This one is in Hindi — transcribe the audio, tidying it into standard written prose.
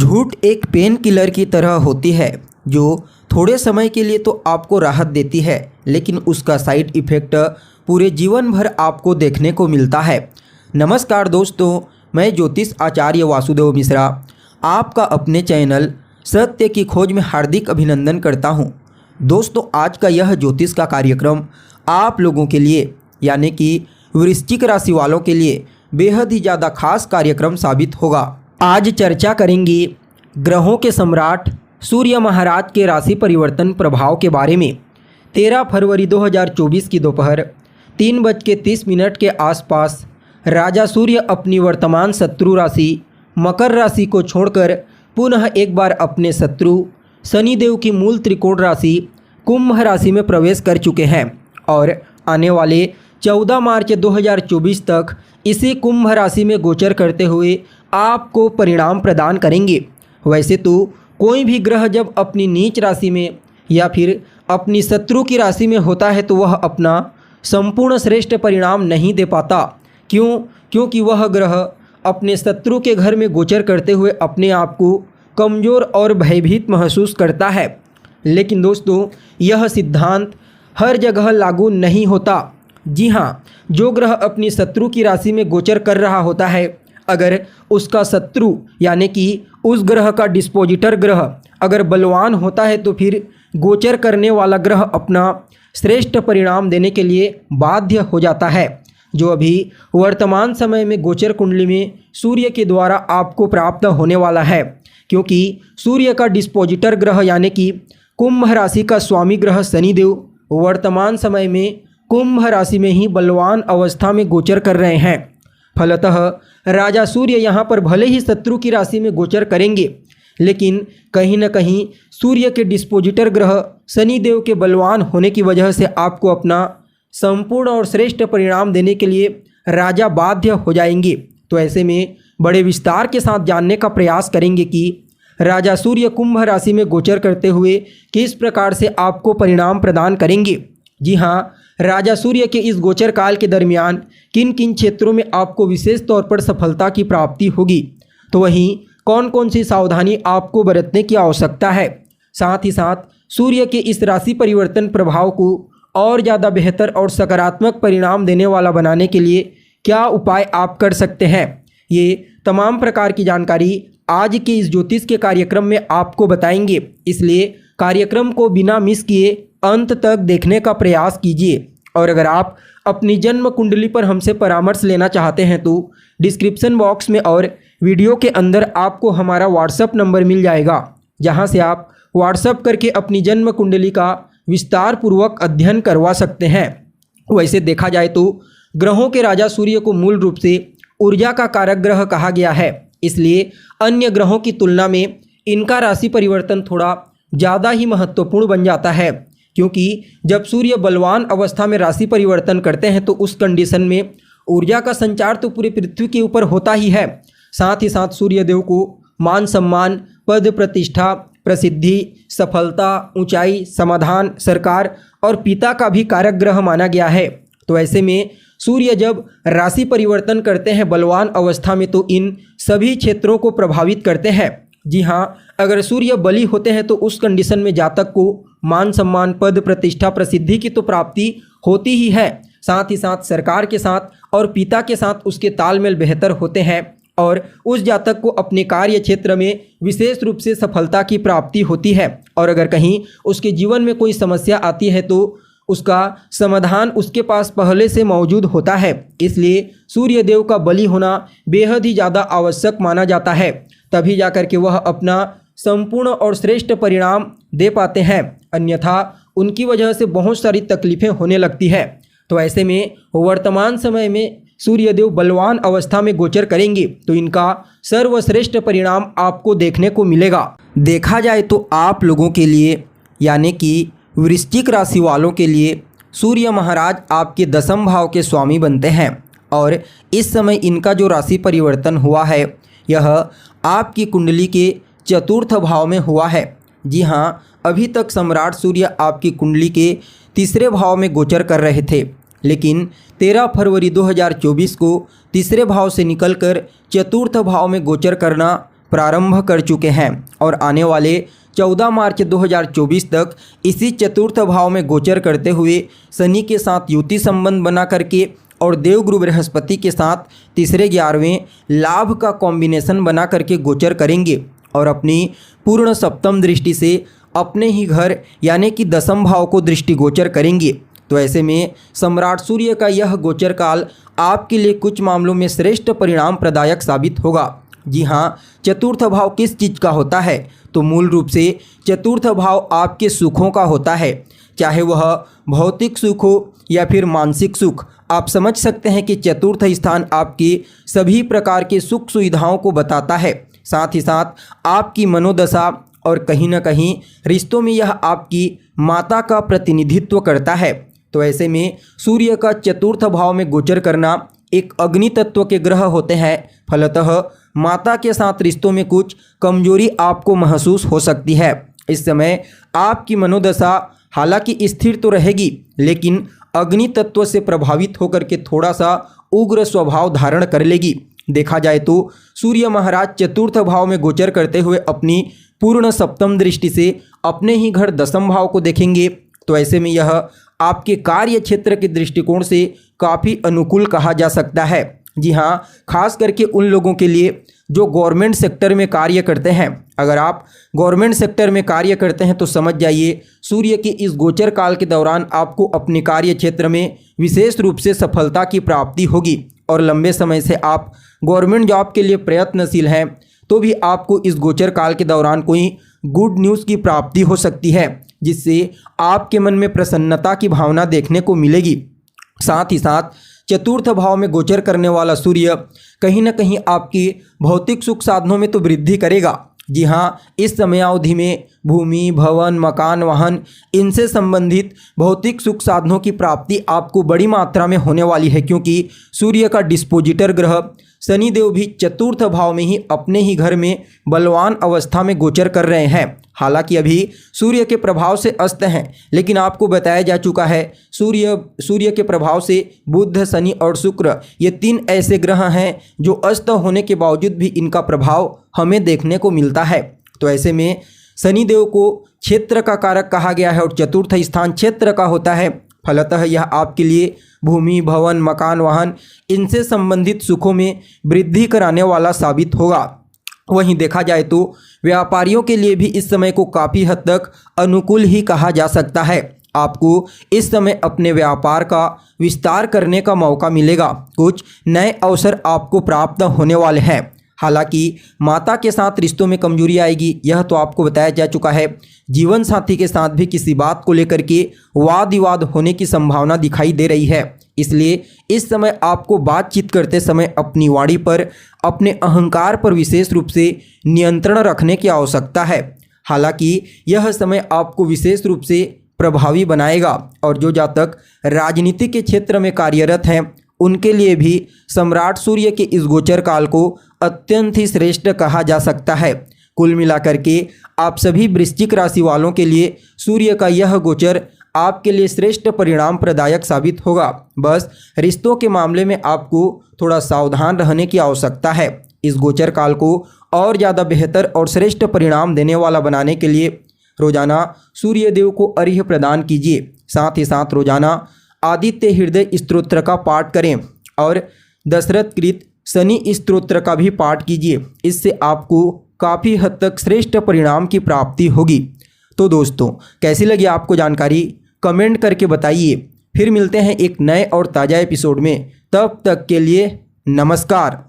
झूठ एक पेन किलर की तरह होती है जो थोड़े समय के लिए तो आपको राहत देती है, लेकिन उसका साइड इफ़ेक्ट पूरे जीवन भर आपको देखने को मिलता है। नमस्कार दोस्तों, मैं ज्योतिष आचार्य वासुदेव मिश्रा आपका अपने चैनल सत्य की खोज में हार्दिक अभिनंदन करता हूं। दोस्तों, आज का यह ज्योतिष का कार्यक्रम आप लोगों के लिए यानी कि वृश्चिक राशि वालों के लिए बेहद ही ज़्यादा खास कार्यक्रम साबित होगा। आज चर्चा करेंगे ग्रहों के सम्राट सूर्य महाराज के राशि परिवर्तन प्रभाव के बारे में। 13 फरवरी 2024 की दोपहर 3:30 के आसपास राजा सूर्य अपनी वर्तमान शत्रु राशि मकर राशि को छोड़कर पुनः एक बार अपने शत्रु शनिदेव की मूल त्रिकोण राशि कुंभ राशि में प्रवेश कर चुके हैं और आने वाले 14 मार्च 2024 तक इसी कुंभ राशि में गोचर करते हुए आपको परिणाम प्रदान करेंगे। वैसे तो कोई भी ग्रह जब अपनी नीच राशि में या फिर अपनी शत्रु की राशि में होता है तो वह अपना संपूर्ण श्रेष्ठ परिणाम नहीं दे पाता। क्योंकि वह ग्रह अपने शत्रु के घर में गोचर करते हुए अपने आप को कमज़ोर और भयभीत महसूस करता है। लेकिन दोस्तों, यह सिद्धांत हर जगह लागू नहीं होता। जी हाँ, जो ग्रह अपनी शत्रु की राशि में गोचर कर रहा होता है, अगर उसका शत्रु यानी कि उस ग्रह का डिस्पोजिटर ग्रह अगर बलवान होता है तो फिर गोचर करने वाला ग्रह अपना श्रेष्ठ परिणाम देने के लिए बाध्य हो जाता है, जो अभी वर्तमान समय में गोचर कुंडली में सूर्य के द्वारा आपको प्राप्त होने वाला है। क्योंकि सूर्य का डिस्पोजिटर ग्रह यानी कि कुंभ राशि का स्वामी ग्रह शनिदेव वर्तमान समय में कुंभ राशि में ही बलवान अवस्था में गोचर कर रहे हैं। फलतः राजा सूर्य यहाँ पर भले ही शत्रु की राशि में गोचर करेंगे, लेकिन कहीं न कहीं सूर्य के डिस्पोजिटर ग्रह शनिदेव के बलवान होने की वजह से आपको अपना संपूर्ण और श्रेष्ठ परिणाम देने के लिए राजा बाध्य हो जाएंगे। तो ऐसे में बड़े विस्तार के साथ जानने का प्रयास करेंगे कि राजा सूर्य कुंभ राशि में गोचर करते हुए किस प्रकार से आपको परिणाम प्रदान करेंगे। जी हाँ, राजा सूर्य के इस गोचर काल के दरमियान किन किन क्षेत्रों में आपको विशेष तौर पर सफलता की प्राप्ति होगी, तो वहीं कौन कौन सी सावधानी आपको बरतने की आवश्यकता है। साथ ही साथ सूर्य के इस राशि परिवर्तन प्रभाव को और ज़्यादा बेहतर और सकारात्मक परिणाम देने वाला बनाने के लिए क्या उपाय आप कर सकते हैं, ये तमाम प्रकार की जानकारी आज के इस ज्योतिष के कार्यक्रम में आपको बताएंगे। इसलिए कार्यक्रम को बिना मिस किए अंत तक देखने का प्रयास कीजिए। और अगर आप अपनी जन्म कुंडली पर हमसे परामर्श लेना चाहते हैं तो डिस्क्रिप्शन बॉक्स में और वीडियो के अंदर आपको हमारा व्हाट्सएप नंबर मिल जाएगा, जहां से आप व्हाट्सएप करके अपनी जन्म कुंडली का विस्तार पूर्वक अध्ययन करवा सकते हैं। वैसे देखा जाए तो ग्रहों के राजा सूर्य को मूल रूप से ऊर्जा का कारक ग्रह कहा गया है, इसलिए अन्य ग्रहों की तुलना में इनका राशि परिवर्तन थोड़ा ज़्यादा ही महत्वपूर्ण बन जाता है। क्योंकि जब सूर्य बलवान अवस्था में राशि परिवर्तन करते हैं तो उस कंडीशन में ऊर्जा का संचार तो पूरे पृथ्वी के ऊपर होता ही है। साथ ही साथ सूर्यदेव को मान सम्मान, पद प्रतिष्ठा, प्रसिद्धि, सफलता, ऊंचाई, समाधान, सरकार और पिता का भी कारक ग्रह माना गया है। तो ऐसे में सूर्य जब राशि परिवर्तन करते हैं बलवान अवस्था में तो इन सभी क्षेत्रों को प्रभावित करते हैं। जी हाँ, अगर सूर्य बली होते हैं तो उस कंडीशन में जातक को मान सम्मान, पद प्रतिष्ठा, प्रसिद्धि की तो प्राप्ति होती ही है। साथ ही साथ सरकार के साथ और पिता के साथ उसके तालमेल बेहतर होते हैं और उस जातक को अपने कार्य क्षेत्र में विशेष रूप से सफलता की प्राप्ति होती है। और अगर कहीं उसके जीवन में कोई समस्या आती है तो उसका समाधान उसके पास पहले से मौजूद होता है। इसलिए सूर्यदेव का बलि होना बेहद ही ज़्यादा आवश्यक माना जाता है, तभी जाकर के वह अपना संपूर्ण और श्रेष्ठ परिणाम दे पाते हैं, अन्यथा उनकी वजह से बहुत सारी तकलीफ़ें होने लगती है। तो ऐसे में वर्तमान समय में सूर्यदेव बलवान अवस्था में गोचर करेंगे तो इनका सर्वश्रेष्ठ परिणाम आपको देखने को मिलेगा। देखा जाए तो आप लोगों के लिए यानी कि वृश्चिक राशि वालों के लिए सूर्य महाराज आपके 10वें भाव के स्वामी बनते हैं और इस समय इनका जो राशि परिवर्तन हुआ है यह आपकी कुंडली के 4th भाव में हुआ है। जी हाँ, अभी तक सम्राट सूर्य आपकी कुंडली के 3रे भाव में गोचर कर रहे थे, लेकिन 13 फरवरी 2024 को 3रे भाव से निकलकर 4th भाव में गोचर करना प्रारंभ कर चुके हैं और आने वाले 14 मार्च 2024 तक इसी चतुर्थ भाव में गोचर करते हुए शनि के साथ युति संबंध बना करके और देवगुरु बृहस्पति के साथ तीसरे 11वें लाभ का कॉम्बिनेशन बना करके गोचर करेंगे और अपनी पूर्ण सप्तम दृष्टि से अपने ही घर यानी कि दसम भाव को दृष्टिगोचर करेंगे। तो ऐसे में सम्राट सूर्य का यह गोचर काल आपके लिए कुछ मामलों में श्रेष्ठ परिणाम प्रदायक साबित होगा। जी हाँ, चतुर्थ भाव किस चीज़ का होता है? तो मूल रूप से चतुर्थ भाव आपके सुखों का होता है, चाहे वह भौतिक सुख हो या फिर मानसिक सुख। आप समझ सकते हैं कि चतुर्थ स्थान आपके सभी प्रकार के सुख सुविधाओं को बताता है, साथ ही साथ आपकी मनोदशा और कहीं ना कहीं रिश्तों में यह आपकी माता का प्रतिनिधित्व करता है। तो ऐसे में सूर्य का चतुर्थ भाव में गोचर करना, एक अग्नि तत्व के ग्रह होते हैं, फलतः माता के साथ रिश्तों में कुछ कमजोरी आपको महसूस हो सकती है। इस समय आपकी मनोदशा हालांकि स्थिर तो रहेगी, लेकिन अग्नि तत्व से प्रभावित होकर के थोड़ा सा उग्र स्वभाव धारण कर लेगी। देखा जाए तो सूर्य महाराज चतुर्थ भाव में गोचर करते हुए अपनी पूर्ण सप्तम दृष्टि से अपने ही घर दसम भाव को देखेंगे। तो ऐसे में यह आपके कार्य क्षेत्र के दृष्टिकोण से काफ़ी अनुकूल कहा जा सकता है। जी हाँ, खास करके उन लोगों के लिए जो गवर्नमेंट सेक्टर में कार्य करते हैं। अगर आप गवर्नमेंट सेक्टर में कार्य करते हैं तो समझ जाइए सूर्य के इस गोचर काल के दौरान आपको अपने कार्य क्षेत्र में विशेष रूप से सफलता की प्राप्ति होगी और लंबे समय से आप गवर्नमेंट जॉब के लिए प्रयत्नशील हैं तो भी आपको इस गोचर काल के दौरान कोई गुड न्यूज़ की प्राप्ति हो सकती है, जिससे आपके मन में प्रसन्नता की भावना देखने को मिलेगी। साथ ही साथ चतुर्थ भाव में गोचर करने वाला सूर्य कहीं ना कहीं आपकी भौतिक सुख साधनों में तो वृद्धि करेगा। जी हाँ, इस समयावधि में भूमि, भवन, मकान, वाहन इनसे संबंधित भौतिक सुख साधनों की प्राप्ति आपको बड़ी मात्रा में होने वाली है, क्योंकि सूर्य का डिस्पोजिटर ग्रह शनिदेव भी चतुर्थ भाव में ही अपने ही घर में बलवान अवस्था में गोचर कर रहे हैं। हालांकि अभी सूर्य के प्रभाव से अस्त हैं, लेकिन आपको बताया जा चुका है सूर्य के प्रभाव से बुध, शनि और शुक्र ये 3 ऐसे ग्रह हैं जो अस्त होने के बावजूद भी इनका प्रभाव हमें देखने को मिलता है। तो ऐसे में शनिदेव को क्षेत्र का कारक कहा गया है और चतुर्थ स्थान क्षेत्र का होता है, फलतः यह आपके लिए भूमि, भवन, मकान, वाहन इनसे संबंधित सुखों में वृद्धि कराने वाला साबित होगा। वहीं देखा जाए तो व्यापारियों के लिए भी इस समय को काफ़ी हद तक अनुकूल ही कहा जा सकता है। आपको इस समय अपने व्यापार का विस्तार करने का मौका मिलेगा, कुछ नए अवसर आपको प्राप्त होने वाले हैं। हालांकि माता के साथ रिश्तों में कमजोरी आएगी, यह तो आपको बताया जा चुका है। जीवन साथी के साथ भी किसी बात को लेकर के वाद विवाद होने की संभावना दिखाई दे रही है, इसलिए इस समय आपको बातचीत करते समय अपनी वाणी पर, अपने अहंकार पर विशेष रूप से नियंत्रण रखने की आवश्यकता है। हालांकि यह समय आपको विशेष रूप से प्रभावी बनाएगा और जो जातक राजनीति के क्षेत्र में कार्यरत हैं उनके लिए भी सम्राट सूर्य के इस गोचर काल को अत्यंत ही श्रेष्ठ कहा जा सकता है। कुल मिलाकर के आप सभी वृश्चिक राशि वालों के लिए सूर्य का यह गोचर आपके लिए श्रेष्ठ परिणाम प्रदायक साबित होगा। बस रिश्तों के मामले में आपको थोड़ा सावधान रहने की आवश्यकता है। इस गोचर काल को और ज़्यादा बेहतर और श्रेष्ठ परिणाम देने वाला बनाने के लिए रोजाना सूर्य देव को अर्घ्य प्रदान कीजिए। साथ ही साथ रोजाना आदित्य हृदय स्तोत्र का पाठ करें और दशरथ कृत शनि स्तोत्र का भी पाठ कीजिए। इससे आपको काफ़ी हद तक श्रेष्ठ परिणाम की प्राप्ति होगी। तो दोस्तों, कैसी लगी आपको जानकारी कमेंट करके बताइए। फिर मिलते हैं एक नए और ताज़ा एपिसोड में, तब तक के लिए नमस्कार।